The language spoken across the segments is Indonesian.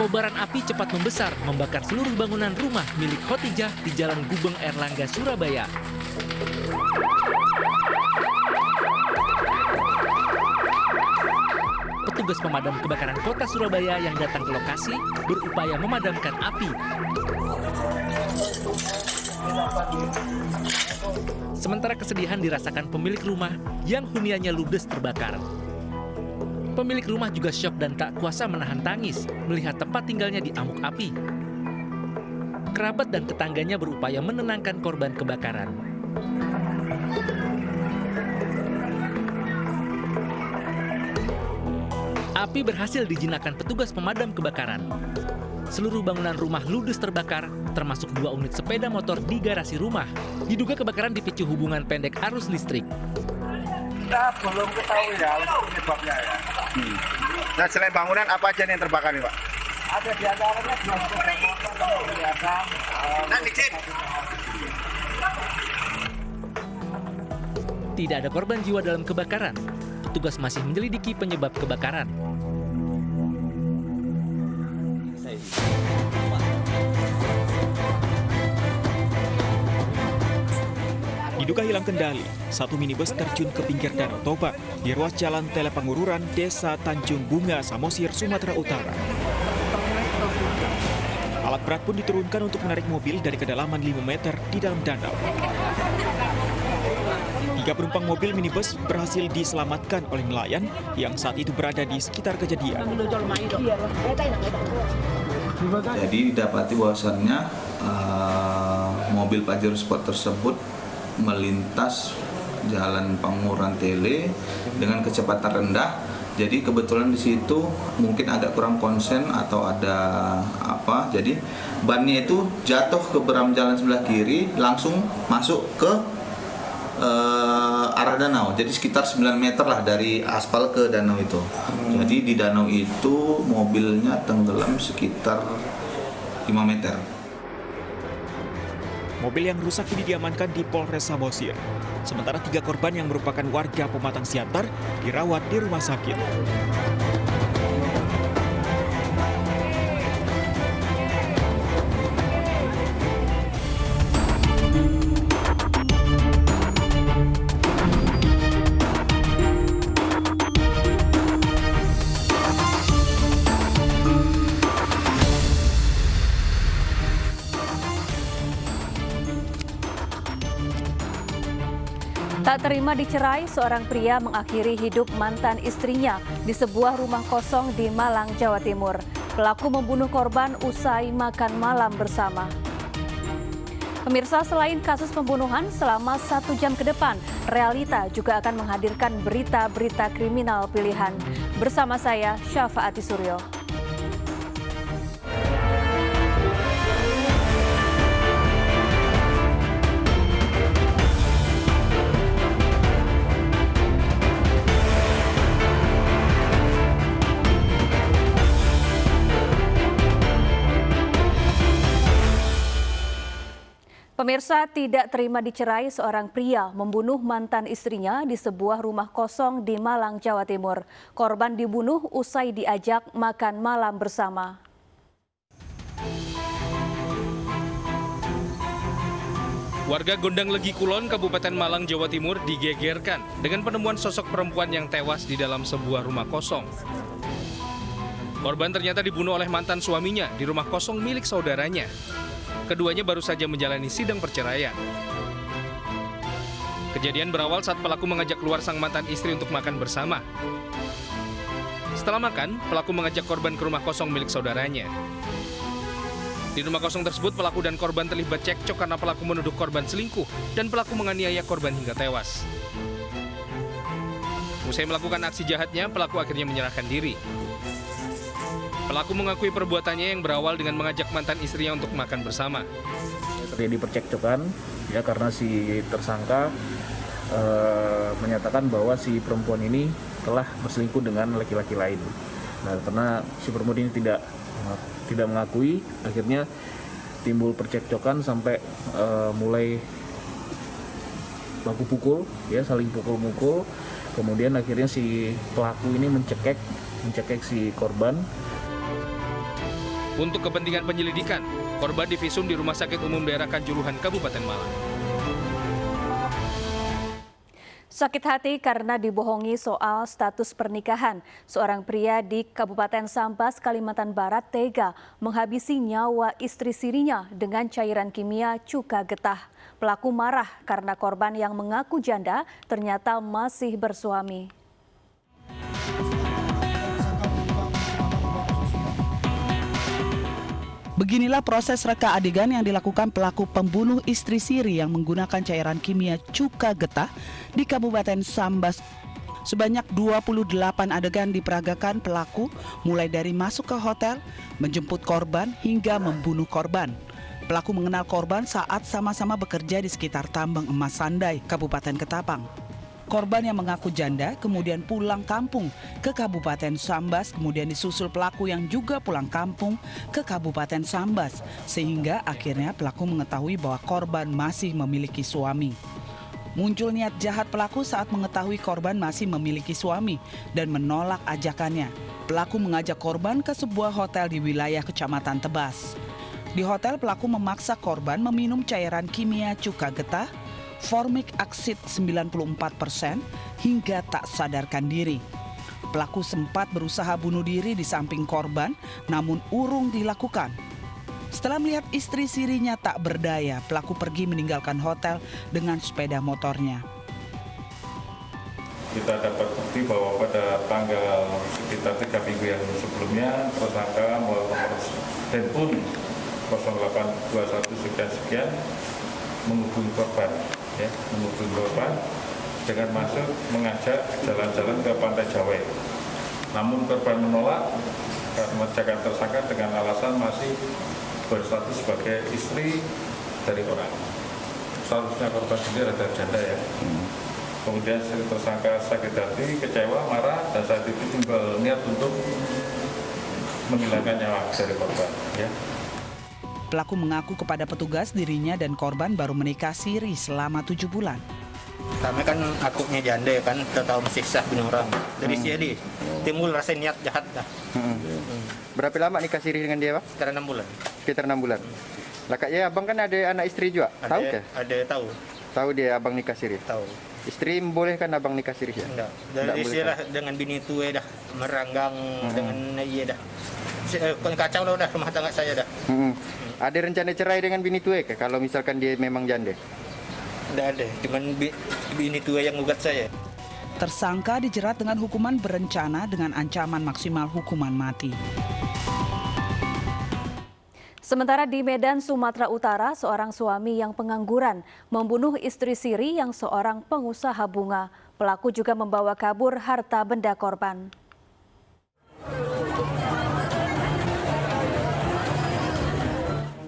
Kobaran api cepat membesar, membakar seluruh bangunan rumah milik Khotijah di Jalan Gubeng Erlangga, Surabaya. Petugas pemadam kebakaran kota Surabaya yang datang ke lokasi berupaya memadamkan api. Sementara kesedihan dirasakan pemilik rumah yang huniannya ludes terbakar. Pemilik rumah juga syok dan tak kuasa menahan tangis melihat tempat tinggalnya diamuk api. Kerabat dan tetangganya berupaya menenangkan korban kebakaran. Api berhasil dijinakkan petugas pemadam kebakaran. Seluruh bangunan rumah ludes terbakar, termasuk 2 unit sepeda motor di garasi rumah. Diduga kebakaran dipicu hubungan pendek arus listrik. Kita belum ketahui ya penyebabnya ya. Nah, selain bangunan apa aja yang terbakar nih, Pak? Ada di antaranya 2 sepeda motor biasa. Tidak ada korban jiwa dalam kebakaran. Petugas masih menyelidiki penyebab kebakaran. Diduga hilang kendali, satu minibus terjun ke pinggir Danau Toba di ruas jalan Telepangururan, Desa Tanjung Bunga, Samosir, Sumatera Utara. Alat berat pun diturunkan untuk menarik mobil dari kedalaman 5 meter di dalam danau. 3 penumpang mobil minibus berhasil diselamatkan oleh nelayan yang saat itu berada di sekitar kejadian. Jadi didapati bahwasannya mobil Pajero Sport tersebut melintas jalan Pangururan Tele dengan kecepatan rendah. Jadi kebetulan di situ mungkin agak kurang konsen atau ada apa. Jadi bannya itu jatuh ke beram jalan sebelah kiri, langsung masuk ke arah danau. Jadi sekitar 9 meter lah dari aspal ke danau itu. Jadi di danau itu mobilnya tenggelam sekitar 5 meter. Mobil yang rusak ini diamankan di Polres Samosir. Sementara 3 korban yang merupakan warga Pematang Siantar dirawat di rumah sakit. Tak terima dicerai, seorang pria mengakhiri hidup mantan istrinya di sebuah rumah kosong di Malang, Jawa Timur. Pelaku membunuh korban usai makan malam bersama. Pemirsa, selain kasus pembunuhan selama 1 jam ke depan, Realita juga akan menghadirkan berita-berita kriminal pilihan. Bersama saya, Syafaati Suryo. Pemirsa, tidak terima dicerai, seorang pria membunuh mantan istrinya di sebuah rumah kosong di Malang, Jawa Timur. Korban dibunuh usai diajak makan malam bersama. Warga Gondang Legi Kulon, Kabupaten Malang, Jawa Timur digegerkan dengan penemuan sosok perempuan yang tewas di dalam sebuah rumah kosong. Korban ternyata dibunuh oleh mantan suaminya di rumah kosong milik saudaranya. Keduanya baru saja menjalani sidang perceraian. Kejadian berawal saat pelaku mengajak keluar sang mantan istri untuk makan bersama. Setelah makan, pelaku mengajak korban ke rumah kosong milik saudaranya. Di rumah kosong tersebut, pelaku dan korban terlibat cekcok karena pelaku menuduh korban selingkuh dan pelaku menganiaya korban hingga tewas. Usai melakukan aksi jahatnya, pelaku akhirnya menyerahkan diri. Pelaku mengakui perbuatannya yang berawal dengan mengajak mantan istrinya untuk makan bersama. Terjadi percekcokan ya karena si tersangka menyatakan bahwa si perempuan ini telah berselingkuh dengan laki-laki lain. Nah, karena si perempuan ini tidak mengakui, akhirnya timbul percekcokan sampai mulai baku pukul, ya saling pukul-mukul. Kemudian akhirnya si pelaku ini mencekek si korban. Untuk kepentingan penyelidikan, korban divisum di Rumah Sakit Umum Daerah Kanjuruhan, Kabupaten Malang. Sakit hati karena dibohongi soal status pernikahan. Seorang pria di Kabupaten Sambas, Kalimantan Barat tega menghabisi nyawa istri sirinya dengan cairan kimia cuka getah. Pelaku marah karena korban yang mengaku janda ternyata masih bersuami. Beginilah proses reka adegan yang dilakukan pelaku pembunuh istri siri yang menggunakan cairan kimia cuka getah di Kabupaten Sambas. Sebanyak 28 adegan diperagakan pelaku mulai dari masuk ke hotel, menjemput korban hingga membunuh korban. Pelaku mengenal korban saat sama-sama bekerja di sekitar tambang emas Sandai, Kabupaten Ketapang. Korban yang mengaku janda kemudian pulang kampung ke Kabupaten Sambas, kemudian disusul pelaku yang juga pulang kampung ke Kabupaten Sambas, sehingga akhirnya pelaku mengetahui bahwa korban masih memiliki suami. Muncul niat jahat pelaku saat mengetahui korban masih memiliki suami dan menolak ajakannya. Pelaku mengajak korban ke sebuah hotel di wilayah Kecamatan Tebas. Di hotel pelaku memaksa korban meminum cairan kimia cuka getah, formic acid 94% hingga tak sadarkan diri. Pelaku sempat berusaha bunuh diri di samping korban, namun urung dilakukan. Setelah melihat istri sirinya tak berdaya, pelaku pergi meninggalkan hotel dengan sepeda motornya. Kita dapat bukti bahwa pada tanggal sekitar 3 minggu yang sebelumnya, tersangka melalui nomor handphone 0821 sekian-sekian menghubungi korban. Menghubungi korban dengan maksud mengajak jalan-jalan ke Pantai Jawa. Namun korban menolak karena menjaga tersangka dengan alasan masih berstatus sebagai istri dari orang. Seharusnya korban sendiri adalah janda ya. Kemudian tersangka sakit hati, kecewa, marah, dan saat itu timbul niat untuk menghilangkan nyawa dari korban. Ya. Pelaku mengaku kepada petugas dirinya dan korban baru menikah siri selama 7 bulan. Kami kan akuknya janda ya kan, kita tahu siksa punya orang. Dari sini timbul rasa niat jahat dah. Berapa lama nikah siri dengan dia, Pak? Sekitar 6 bulan. Sekitar 6 bulan. Lah kak ya, abang kan ada anak istri juga, tahu ke? Ada tahu. Tahu dia abang nikah siri? Tahu. Istri membolehkan abang nikah siri ya? Enggak. Dari istilah dengan bini tua dah, meranggang dengan iya dah. Kacau lah udah rumah tangga saya dah. Ada rencana cerai dengan bini tua ke kalau misalkan dia memang janda? Tidak ada, cuman bini tua yang gugat saya. Tersangka dijerat dengan hukuman berencana dengan ancaman maksimal hukuman mati. Sementara di Medan, Sumatera Utara, seorang suami yang pengangguran membunuh istri siri yang seorang pengusaha bunga. Pelaku juga membawa kabur harta benda korban.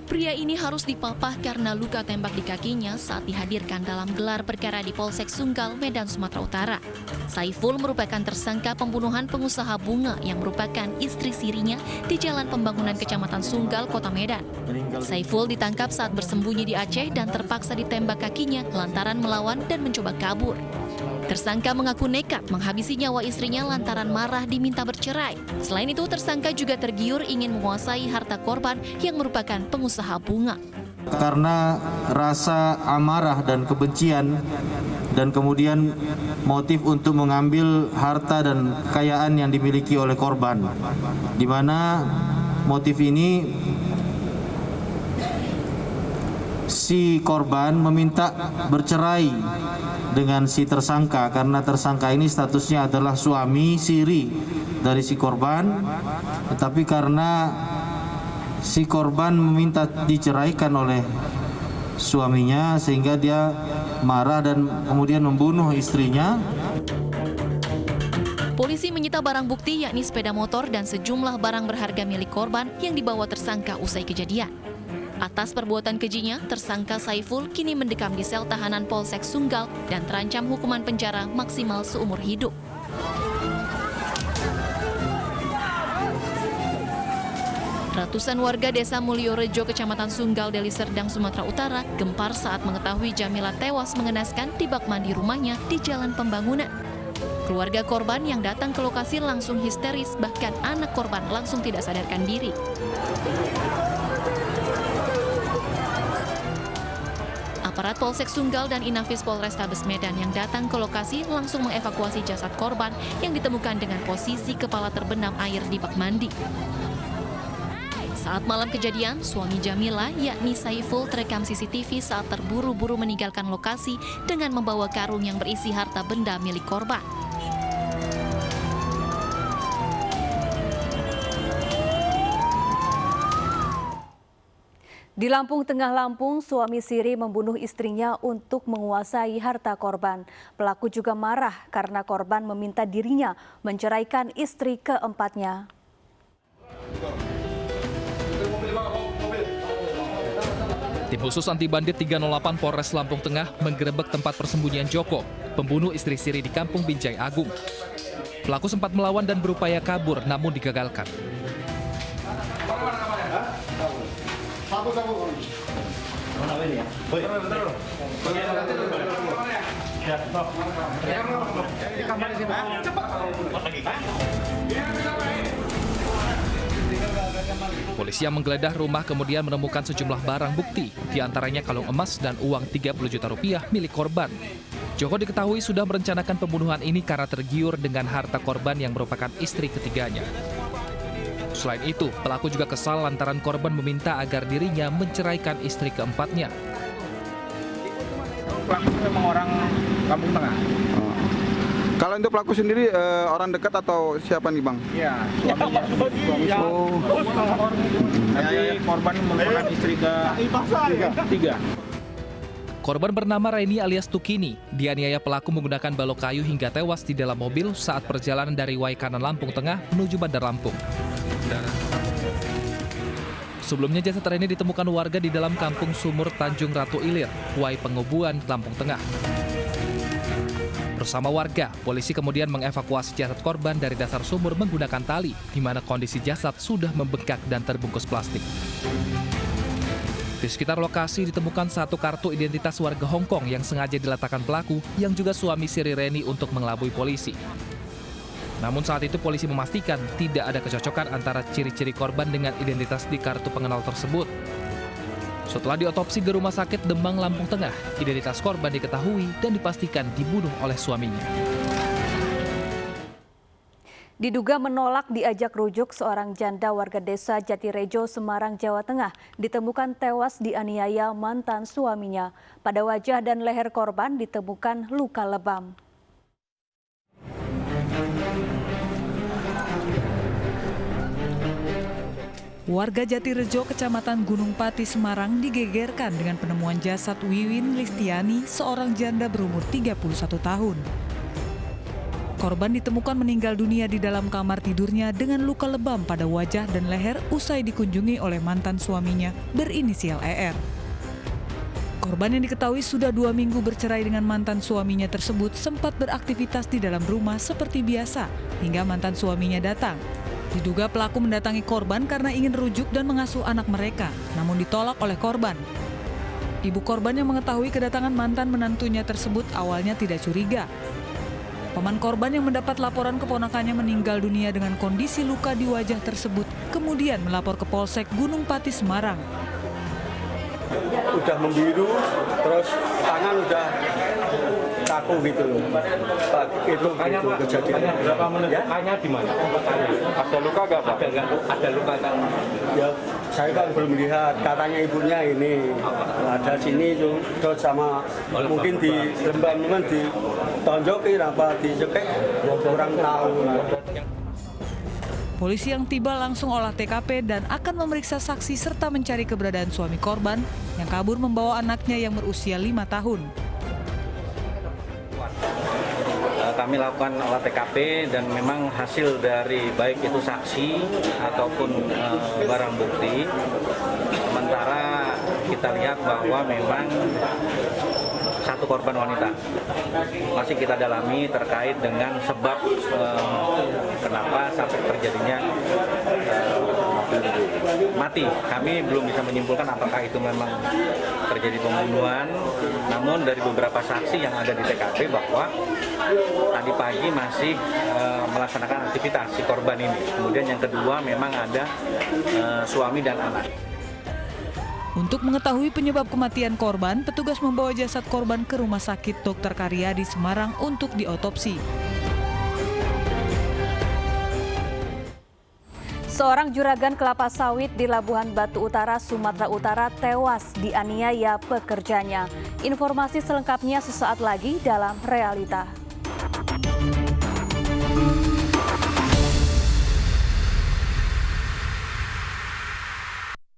Pria ini harus dipapah karena luka tembak di kakinya saat dihadirkan dalam gelar perkara di Polsek Sunggal, Medan, Sumatera Utara. Saiful merupakan tersangka pembunuhan pengusaha bunga yang merupakan istri sirinya di Jalan Pembangunan Kecamatan Sunggal, Kota Medan. Saiful ditangkap saat bersembunyi di Aceh dan terpaksa ditembak kakinya lantaran melawan dan mencoba kabur. Tersangka mengaku nekat menghabisi nyawa istrinya lantaran marah diminta bercerai. Selain itu, tersangka juga tergiur ingin menguasai harta korban yang merupakan pengusaha bunga. Karena rasa amarah dan kebencian dan kemudian motif untuk mengambil harta dan kekayaan yang dimiliki oleh korban, di mana motif ini si korban meminta bercerai dengan si tersangka karena tersangka ini statusnya adalah suami siri dari si korban, tetapi karena si korban meminta diceraikan oleh suaminya sehingga dia marah dan kemudian membunuh istrinya. Polisi menyita barang bukti yakni sepeda motor dan sejumlah barang berharga milik korban yang dibawa tersangka usai kejadian. Atas perbuatan kejinya, tersangka Saiful kini mendekam di sel tahanan Polsek Sunggal dan terancam hukuman penjara maksimal seumur hidup. Ratusan warga desa Mulyorejo, Kecamatan Sunggal, Deli Serdang, Sumatera Utara gempar saat mengetahui Jamila tewas mengenaskan di bak mandi rumahnya di Jalan Pembangunan. Keluarga korban yang datang ke lokasi langsung histeris, bahkan anak korban langsung tidak sadarkan diri. Aparat Polsek Sunggal dan Inafis Polrestabes Medan yang datang ke lokasi langsung mengevakuasi jasad korban yang ditemukan dengan posisi kepala terbenam air di bak mandi. Saat malam kejadian, suami Jamila, yakni Saiful, terekam CCTV saat terburu-buru meninggalkan lokasi dengan membawa karung yang berisi harta benda milik korban. Di Lampung Tengah Lampung, suami siri membunuh istrinya untuk menguasai harta korban. Pelaku juga marah karena korban meminta dirinya menceraikan istri keempatnya. Tim khusus anti bandit 308 Polres Lampung Tengah menggerebek tempat persembunyian Joko, pembunuh istri siri di Kampung Binjai Agung. Pelaku sempat melawan dan berupaya kabur namun digagalkan. Polisi yang menggeledah rumah kemudian menemukan sejumlah barang bukti, diantaranya kalung emas dan uang 30 juta rupiah milik korban. Joko diketahui sudah merencanakan pembunuhan ini karena tergiur dengan harta korban yang merupakan istri ketiganya. Selain itu, pelaku juga kesal lantaran korban meminta agar dirinya menceraikan istri keempatnya. Pelaku memang orang Kampung Tengah. Kalau untuk pelaku sendiri orang dekat atau siapa nih Bang? Iya, suaminya. Tapi korban merupakan istri ketiga. Korban bernama Raini alias Tukini, dianiaya pelaku menggunakan balok kayu hingga tewas di dalam mobil saat perjalanan dari Waikanan Lampung Tengah menuju Bandar Lampung. Sebelumnya jasad Raini ditemukan warga di dalam kampung Sumur Tanjung Ratu Ilir, Wai Pengobuan, Lampung Tengah. Bersama warga, polisi kemudian mengevakuasi jasad korban dari dasar sumur menggunakan tali, di mana kondisi jasad sudah membengkak dan terbungkus plastik. Di sekitar lokasi ditemukan satu kartu identitas warga Hong Kong yang sengaja diletakkan pelaku, yang juga suami siri Reni untuk mengelabui polisi. Namun saat itu polisi memastikan tidak ada kecocokan antara ciri-ciri korban dengan identitas di kartu pengenal tersebut. Setelah diotopsi di Rumah Sakit Demang, Lampung Tengah, identitas korban diketahui dan dipastikan dibunuh oleh suaminya. Diduga menolak diajak rujuk, seorang janda warga desa Jatirejo, Semarang, Jawa Tengah ditemukan tewas dianiaya mantan suaminya. Pada wajah dan leher korban ditemukan luka lebam. Warga Jatirejo, Kecamatan Gunung Pati, Semarang digegerkan dengan penemuan jasad Wiwin Listiani, seorang janda berumur 31 tahun. Korban ditemukan meninggal dunia di dalam kamar tidurnya dengan luka lebam pada wajah dan leher usai dikunjungi oleh mantan suaminya berinisial ER. Korban yang diketahui sudah 2 minggu bercerai dengan mantan suaminya tersebut sempat beraktivitas di dalam rumah seperti biasa hingga mantan suaminya datang. Diduga pelaku mendatangi korban karena ingin rujuk dan mengasuh anak mereka, namun ditolak oleh korban. Ibu korban yang mengetahui kedatangan mantan menantunya tersebut awalnya tidak curiga. Paman korban yang mendapat laporan keponakannya meninggal dunia dengan kondisi luka di wajah tersebut, kemudian melapor ke Polsek Gunung Pati, Semarang. Udah membiru, terus tangan udah kaku gitu loh. Itu kejadian. Berapa menit lukanya di mana? Ada luka nggak Pak? Ada luka kan? Ya, saya kan belum lihat. Katanya ibunya ini ada sini terus sama mungkin di lembam ditonjokin apa dicekek, kurang tahu. Polisi yang tiba langsung olah TKP dan akan memeriksa saksi serta mencari keberadaan suami korban yang kabur membawa anaknya yang berusia 5 tahun. Kami lakukan olah TKP dan memang hasil dari baik itu saksi ataupun barang bukti. Sementara kita lihat bahwa memang satu korban wanita. Masih kita dalami terkait dengan sebab kenapa sampai terjadinya mati. Kami belum bisa menyimpulkan apakah itu memang terjadi pembunuhan. Namun dari beberapa saksi yang ada di TKP bahwa tadi pagi masih melaksanakan aktivitas si korban ini. Kemudian yang kedua memang ada suami dan anak. Untuk mengetahui penyebab kematian korban, petugas membawa jasad korban ke Rumah Sakit Dr. Karyadi Semarang untuk diotopsi. Seorang juragan kelapa sawit di Labuhan Batu Utara, Sumatera Utara tewas dianiaya pekerjanya. Informasi selengkapnya sesaat lagi dalam Realita.